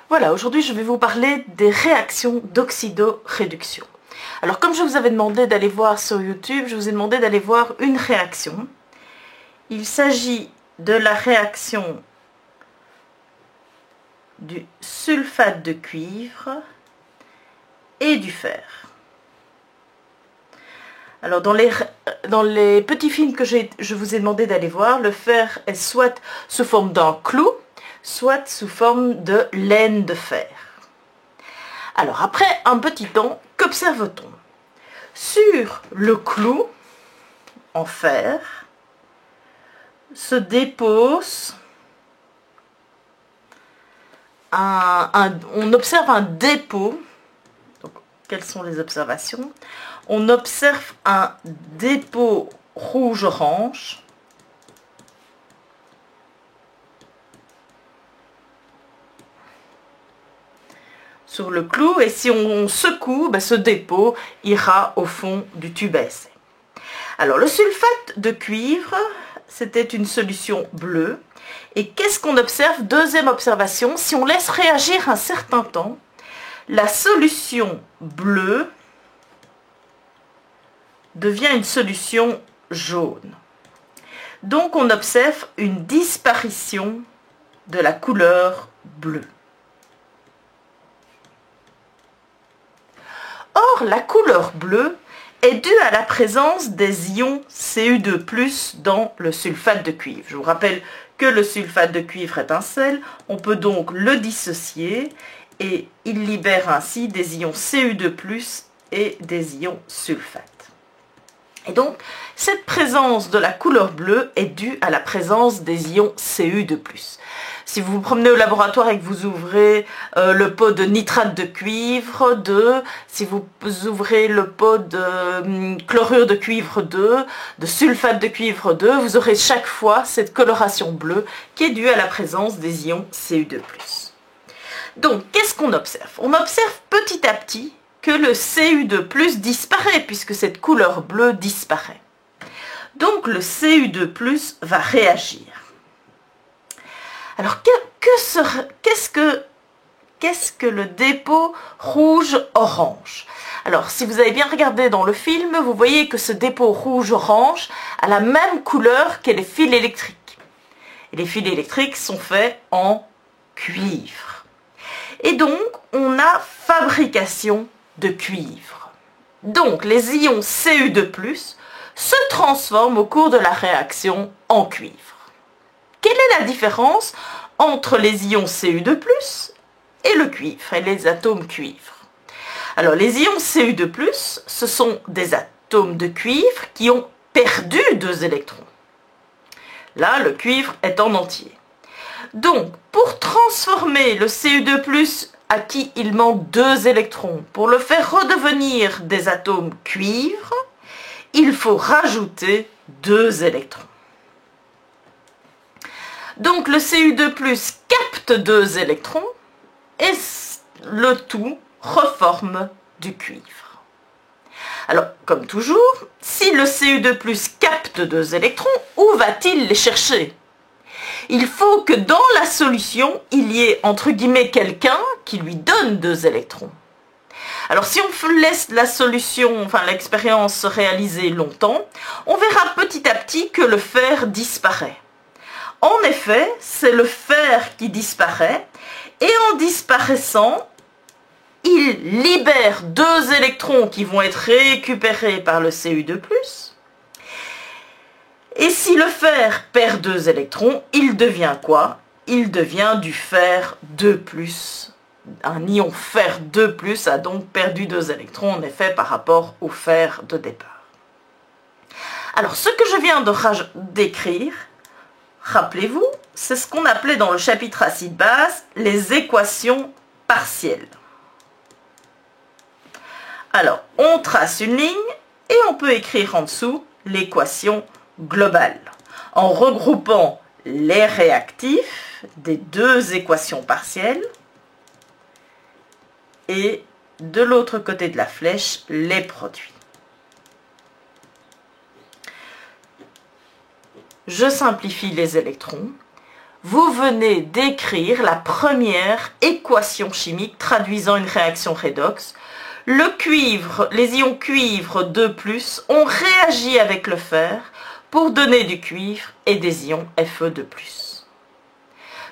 Voilà, aujourd'hui je vais vous parler des réactions d'oxydoréduction. Alors comme je vous avais demandé d'aller voir sur YouTube, je vous ai demandé d'aller voir une réaction. Il s'agit de la réaction du sulfate de cuivre et du fer. Alors dans les petits films que je vous ai demandé d'aller voir, le fer est soit sous forme d'un clou, soit sous forme de laine de fer. Alors après un petit temps, qu'observe-t-on? Sur le clou en fer se dépose on observe un dépôt. Donc, quelles sont les observations? On observe un dépôt rouge-orange sur le clou, et si on secoue, ce dépôt ira au fond du tube à essai. Alors le sulfate de cuivre, c'était une solution bleue. Et qu'est-ce qu'on observe? Deuxième observation, si on laisse réagir un certain temps, la solution bleue devient une solution jaune. Donc on observe une disparition de la couleur bleue. Or, la couleur bleue est due à la présence des ions Cu2+ dans le sulfate de cuivre. Je vous rappelle que le sulfate de cuivre est un sel, on peut donc le dissocier et il libère ainsi des ions Cu2+ et des ions sulfate. Et donc, cette présence de la couleur bleue est due à la présence des ions Cu2+. Si vous vous promenez au laboratoire et que vous ouvrez le pot de nitrate de cuivre 2, si vous ouvrez le pot de chlorure de cuivre 2, de sulfate de cuivre 2, vous aurez chaque fois cette coloration bleue qui est due à la présence des ions Cu2+. Donc, qu'est-ce qu'on observe? On observe petit à petit que le Cu2+ disparaît, puisque cette couleur bleue disparaît. Donc le Cu2+ va réagir. Alors qu'est-ce que le dépôt rouge-orange? Alors si vous avez bien regardé dans le film, vous voyez que ce dépôt rouge-orange a la même couleur que les fils électriques. Et les fils électriques sont faits en cuivre. Et donc on a fabrication de cuivre. Donc les ions Cu2+ se transforment au cours de la réaction en cuivre. Quelle est la différence entre les ions Cu2+ et le cuivre, et les atomes cuivre? Alors les ions Cu2+, ce sont des atomes de cuivre qui ont perdu 2 électrons. Là, le cuivre est en entier. Donc, pour transformer le Cu2+, à qui il manque 2 électrons, pour le faire redevenir des atomes cuivre, il faut rajouter 2 électrons. Donc le Cu2+ capte 2 électrons et le tout reforme du cuivre. Alors, comme toujours, si le Cu2+ capte 2 électrons, où va-t-il les chercher? Il faut que dans la solution, il y ait entre guillemets quelqu'un qui lui donne 2 électrons. Alors si on laisse la solution, l'expérience se réaliser longtemps, on verra petit à petit que le fer disparaît. En effet, c'est le fer qui disparaît, et en disparaissant, il libère 2 électrons qui vont être récupérés par le Cu2+. Et si le fer perd 2 électrons, il devient quoi? Il devient du fer 2+. Un ion fer 2+ a donc perdu 2 électrons, en effet, par rapport au fer de départ. Alors, ce que je viens de décrire, rappelez-vous, c'est ce qu'on appelait dans le chapitre acide-base les équations partielles. Alors, on trace une ligne et on peut écrire en dessous l'équation globale, en regroupant les réactifs des 2 équations partielles et de l'autre côté de la flèche, les produits. Je simplifie les électrons. vous venez d'écrire la première équation chimique traduisant une réaction redox. Le cuivre, les ions cuivre 2+, ont réagi avec le fer pour donner du cuivre et des ions Fe2+.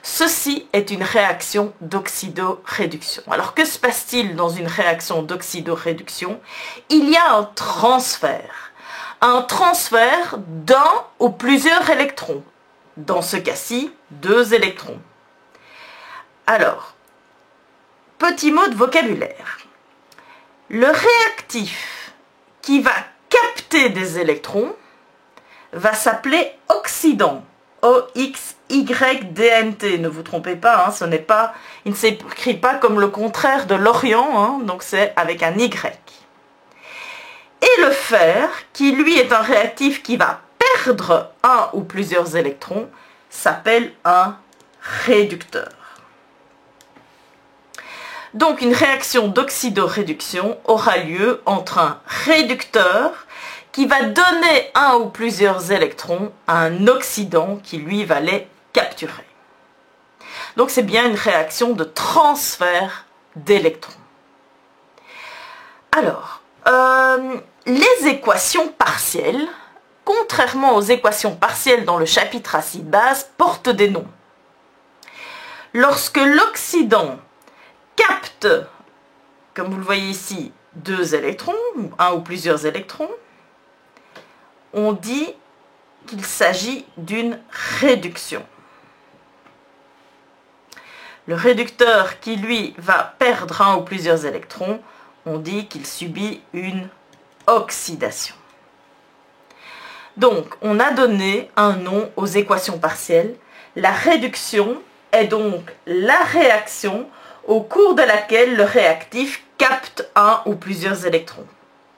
Ceci est une réaction d'oxydoréduction. Alors que se passe-t-il dans une réaction d'oxydoréduction? Il y a un transfert d'un ou plusieurs électrons. Dans ce cas-ci, 2 électrons. Alors, petit mot de vocabulaire. Le réactif qui va capter des électrons va s'appeler oxydant. O-X-Y-D-N-T. Ne vous trompez pas, hein, il ne s'écrit pas comme le contraire de l'Orient, hein, donc c'est avec un Y. Et le fer, qui lui est un réactif qui va perdre un ou plusieurs électrons, s'appelle un réducteur. Donc une réaction d'oxydoréduction aura lieu entre un réducteur qui va donner un ou plusieurs électrons à un oxydant qui lui va les capturer. Donc c'est bien une réaction de transfert d'électrons. Alors, les équations partielles, contrairement aux équations partielles dans le chapitre acide-base, portent des noms. Lorsque l'oxydant capte, comme vous le voyez ici, 2 électrons, ou un ou plusieurs électrons, on dit qu'il s'agit d'une réduction. Le réducteur qui, lui, va perdre un ou plusieurs électrons, on dit qu'il subit une oxydation. Donc, on a donné un nom aux équations partielles. La réduction est donc la réaction au cours de laquelle le réactif capte un ou plusieurs électrons.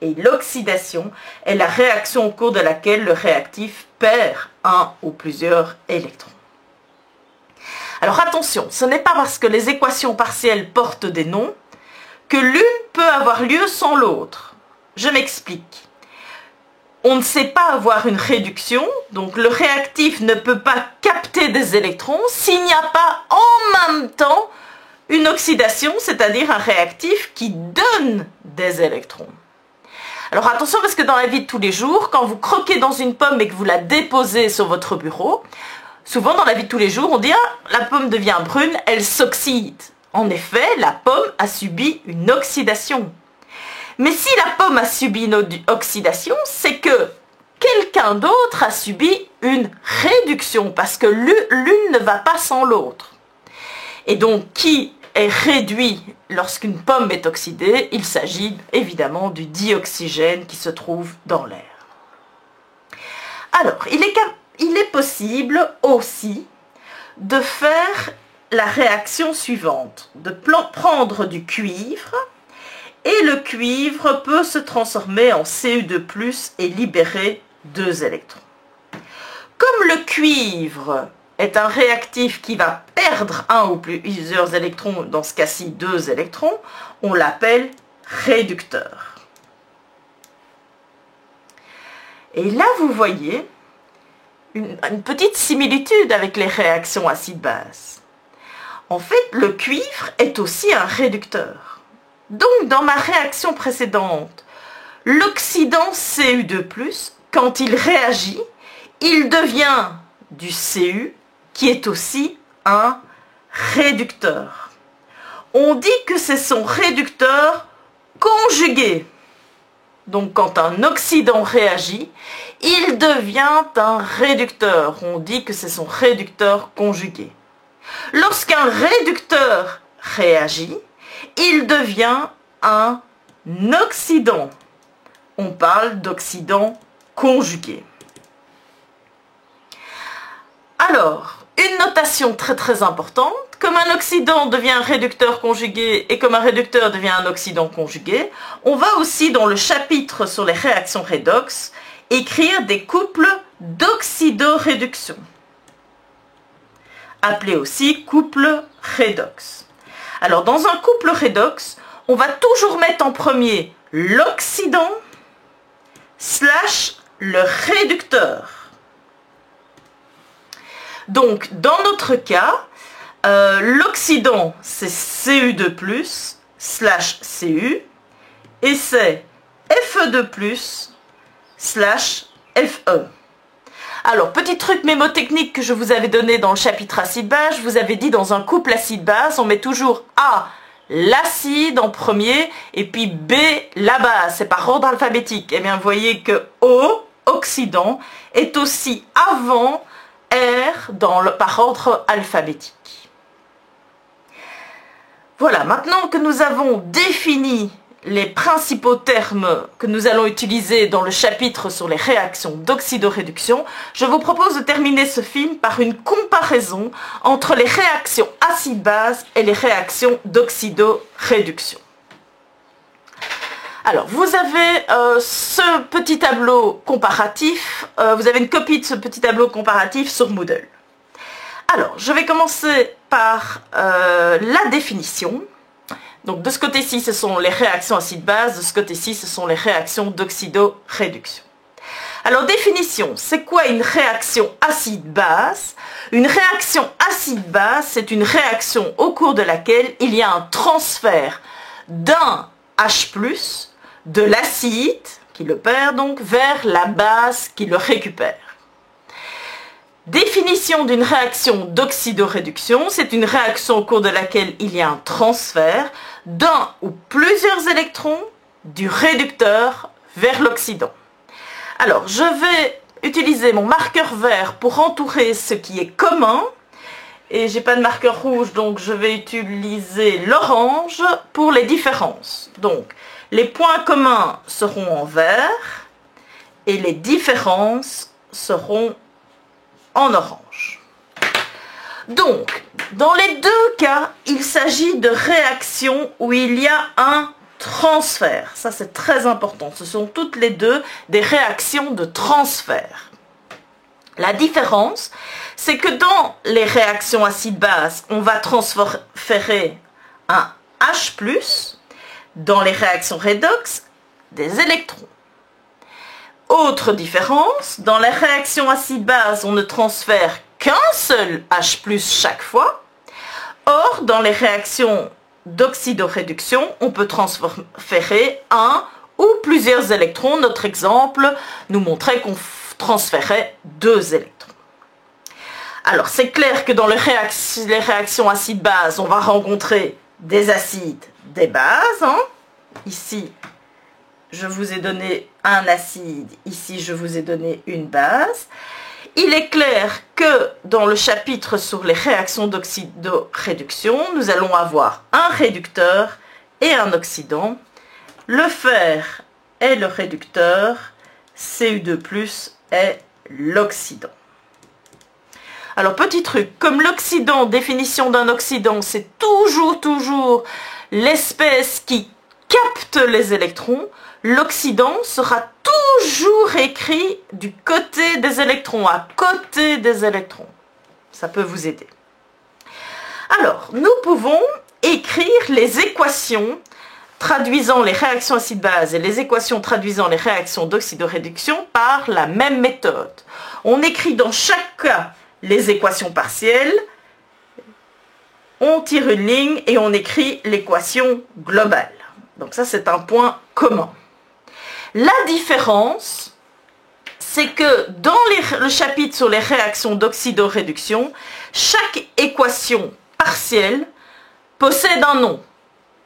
Et l'oxydation est la réaction au cours de laquelle le réactif perd un ou plusieurs électrons. Alors attention, ce n'est pas parce que les équations partielles portent des noms que l'une peut avoir lieu sans l'autre. Je m'explique. On ne sait pas avoir une réduction, donc le réactif ne peut pas capter des électrons s'il n'y a pas en même temps une oxydation, c'est-à-dire un réactif qui donne des électrons. Alors attention parce que dans la vie de tous les jours, quand vous croquez dans une pomme et que vous la déposez sur votre bureau, souvent dans la vie de tous les jours, on dit « Ah, la pomme devient brune, elle s'oxyde ». En effet, la pomme a subi une oxydation. Mais si la pomme a subi une oxydation, c'est que quelqu'un d'autre a subi une réduction, parce que l'une ne va pas sans l'autre. Et donc, qui est réduit lorsqu'une pomme est oxydée? Il s'agit évidemment du dioxygène qui se trouve dans l'air. Alors, il est possible aussi de faire la réaction suivante, de prendre du cuivre, et le cuivre peut se transformer en Cu2+ et libérer 2 électrons. Comme le cuivre est un réactif qui va perdre un ou plusieurs électrons, dans ce cas-ci 2 électrons, on l'appelle réducteur. Et là, vous voyez une petite similitude avec les réactions acide-base. En fait, le cuivre est aussi un réducteur. Donc, dans ma réaction précédente, l'oxydant Cu2+, quand il réagit, il devient du Cu, qui est aussi un réducteur. On dit que c'est son réducteur conjugué. Donc, quand un oxydant réagit, il devient un réducteur. On dit que c'est son réducteur conjugué. Lorsqu'un réducteur réagit, il devient un oxydant. On parle d'oxydant conjugué. Alors, une notation très importante, comme un oxydant devient un réducteur conjugué et comme un réducteur devient un oxydant conjugué, on va aussi dans le chapitre sur les réactions redox écrire des couples d'oxydoréduction, appelés aussi couple redox. Alors dans un couple redox, on va toujours mettre en premier l'oxydant / le réducteur. Donc, dans notre cas, l'oxydant, c'est Cu2+, /Cu, et c'est Fe2+, /Fe. Alors, petit truc mémotechnique que je vous avais donné dans le chapitre acide-base, je vous avais dit dans un couple acide-base, on met toujours A, l'acide en premier, et puis B, la base, c'est par ordre alphabétique. Eh bien, vous voyez que O, oxydant, est aussi avant R par ordre alphabétique. Voilà, maintenant que nous avons défini les principaux termes que nous allons utiliser dans le chapitre sur les réactions d'oxydoréduction, je vous propose de terminer ce film par une comparaison entre les réactions acide-base et les réactions d'oxydoréduction. Alors, vous avez ce petit tableau comparatif, vous avez une copie de ce petit tableau comparatif sur Moodle. Alors, je vais commencer par la définition. Donc de ce côté-ci, ce sont les réactions acide-base, de ce côté-ci, ce sont les réactions d'oxydoréduction. Alors définition, c'est quoi une réaction acide-base? Une réaction acide-base, c'est une réaction au cours de laquelle il y a un transfert d'un H+, de l'acide, qui le perd donc, vers la base qui le récupère. Définition d'une réaction d'oxydoréduction, c'est une réaction au cours de laquelle il y a un transfert d'un ou plusieurs électrons du réducteur vers l'oxydant. Alors, je vais utiliser mon marqueur vert pour entourer ce qui est commun, et j'ai pas de marqueur rouge, donc je vais utiliser l'orange pour les différences. Donc, les points communs seront en vert, et les différences seront en orange. Donc, dans les deux cas, il s'agit de réactions où il y a un transfert. Ça, c'est très important. Ce sont toutes les deux des réactions de transfert. La différence, c'est que dans les réactions acide-base, on va transférer un H+, dans les réactions redox, des électrons. Autre différence, dans les réactions acide-base, on ne transfère qu'un seul H+ chaque fois. Or, dans les réactions d'oxydoréduction, on peut transférer un ou plusieurs électrons. Notre exemple nous montrait qu'on transférait 2 électrons. Alors, c'est clair que dans les réactions acide-base, on va rencontrer des acides, des bases. Ici, je vous ai donné un acide, ici je vous ai donné une base. Il est clair que dans le chapitre sur les réactions d'oxydoréduction, nous allons avoir un réducteur et un oxydant. Le fer est le réducteur, Cu2+ est l'oxydant. Alors petit truc, comme l'oxydant, définition d'un oxydant, c'est toujours l'espèce qui capte les électrons, l'oxydant sera toujours écrit du côté des électrons, à côté des électrons. Ça peut vous aider. Alors, nous pouvons écrire les équations traduisant les réactions acide-base et les équations traduisant les réactions d'oxydoréduction par la même méthode. On écrit dans chaque cas les équations partielles, on tire une ligne et on écrit l'équation globale. Donc ça, c'est un point commun. La différence, c'est que dans le chapitre sur les réactions d'oxydoréduction, chaque équation partielle possède un nom.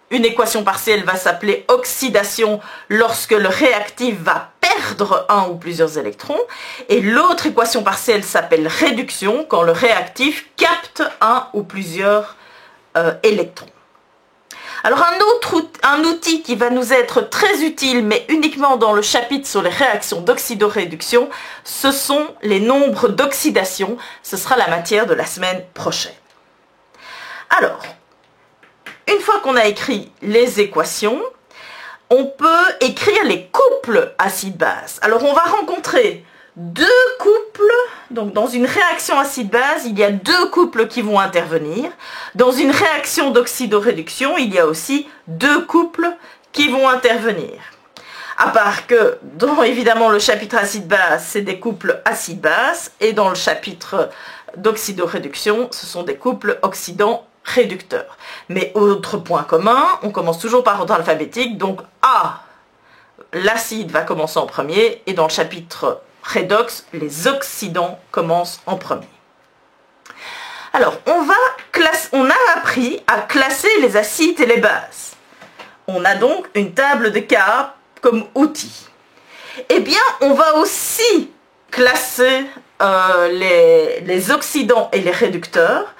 Une équation partielle va s'appeler oxydation lorsque le réactif va perdre un ou plusieurs électrons, et l'autre équation partielle s'appelle réduction quand le réactif capte un ou plusieurs électrons. Alors un outil qui va nous être très utile, mais uniquement dans le chapitre sur les réactions d'oxydoréduction, ce sont les nombres d'oxydation. Ce sera la matière de la semaine prochaine. Alors, une fois qu'on a écrit les équations, on peut écrire les couples acide-base. Alors on va rencontrer deux couples, donc dans une réaction acide-base, il y a deux couples qui vont intervenir. Dans une réaction d'oxydoréduction, il y a aussi deux couples qui vont intervenir. À part que, dans évidemment le chapitre acide-base, c'est des couples acide-base, et dans le chapitre d'oxydoréduction, ce sont des couples oxydant-réducteurs. Mais autre point commun, on commence toujours par ordre alphabétique, donc A, l'acide va commencer en premier, et dans le chapitre redox, les oxydants commencent en premier. Alors, on a appris à classer les acides et les bases. On a donc une table de cas comme outil. Eh bien, on va aussi classer les oxydants et les réducteurs.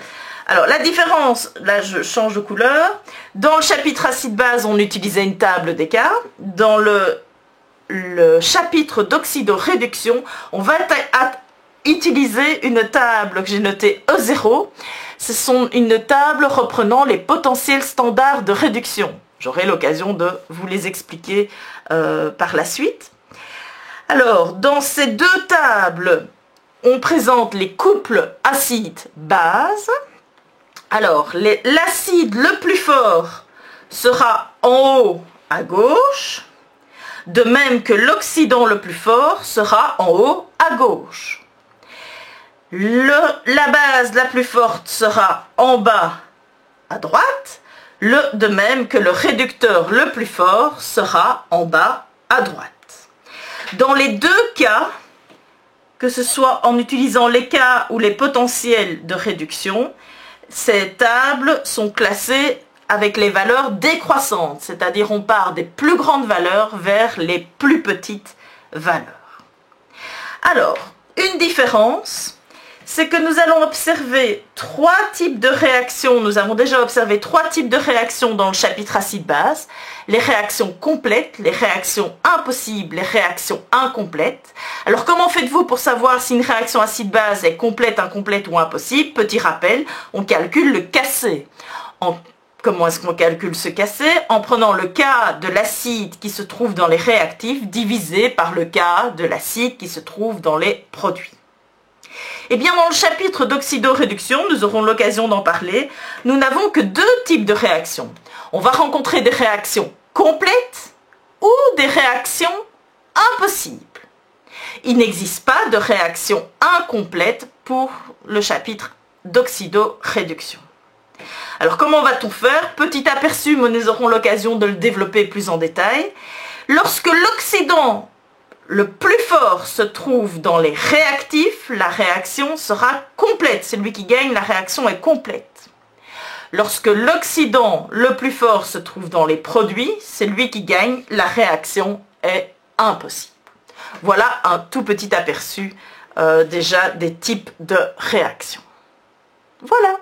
Alors, la différence, là je change de couleur. Dans le chapitre acide-base, on utilisait une table d'écart. Dans le chapitre d'oxydoréduction, on va utiliser une table que j'ai notée E0. Ce sont une table reprenant les potentiels standards de réduction. J'aurai l'occasion de vous les expliquer par la suite. Alors, dans ces deux tables, on présente les couples acide-base. Alors, l'acide le plus fort sera en haut à gauche, de même que l'oxydant le plus fort sera en haut à gauche. La base la plus forte sera en bas à droite, de même que le réducteur le plus fort sera en bas à droite. Dans les deux cas, que ce soit en utilisant les cas ou les potentiels de réduction, ces tables sont classées avec les valeurs décroissantes, c'est-à-dire on part des plus grandes valeurs vers les plus petites valeurs. Alors, une différence, c'est que nous allons observer trois types de réactions. Nous avons déjà observé trois types de réactions dans le chapitre acide-base. Les réactions complètes, les réactions impossibles, les réactions incomplètes. Alors comment faites-vous pour savoir si une réaction acide-base est complète, incomplète ou impossible? Petit rappel, on calcule le Kc. Comment est-ce qu'on calcule ce Kc? En prenant le K de l'acide qui se trouve dans les réactifs divisé par le K de l'acide qui se trouve dans les produits. Eh bien, dans le chapitre d'oxydoréduction, nous aurons l'occasion d'en parler, nous n'avons que deux types de réactions. On va rencontrer des réactions complètes ou des réactions impossibles. Il n'existe pas de réaction incomplète pour le chapitre d'oxydoréduction. Alors, comment va-t-on faire? Petit aperçu, mais nous aurons l'occasion de le développer plus en détail. Lorsque l'oxydant le plus fort se trouve dans les réactifs, la réaction sera complète. Celui qui gagne, la réaction est complète. Lorsque l'oxydant le plus fort se trouve dans les produits, celui qui gagne, la réaction est impossible. Voilà un tout petit aperçu déjà des types de réactions. Voilà.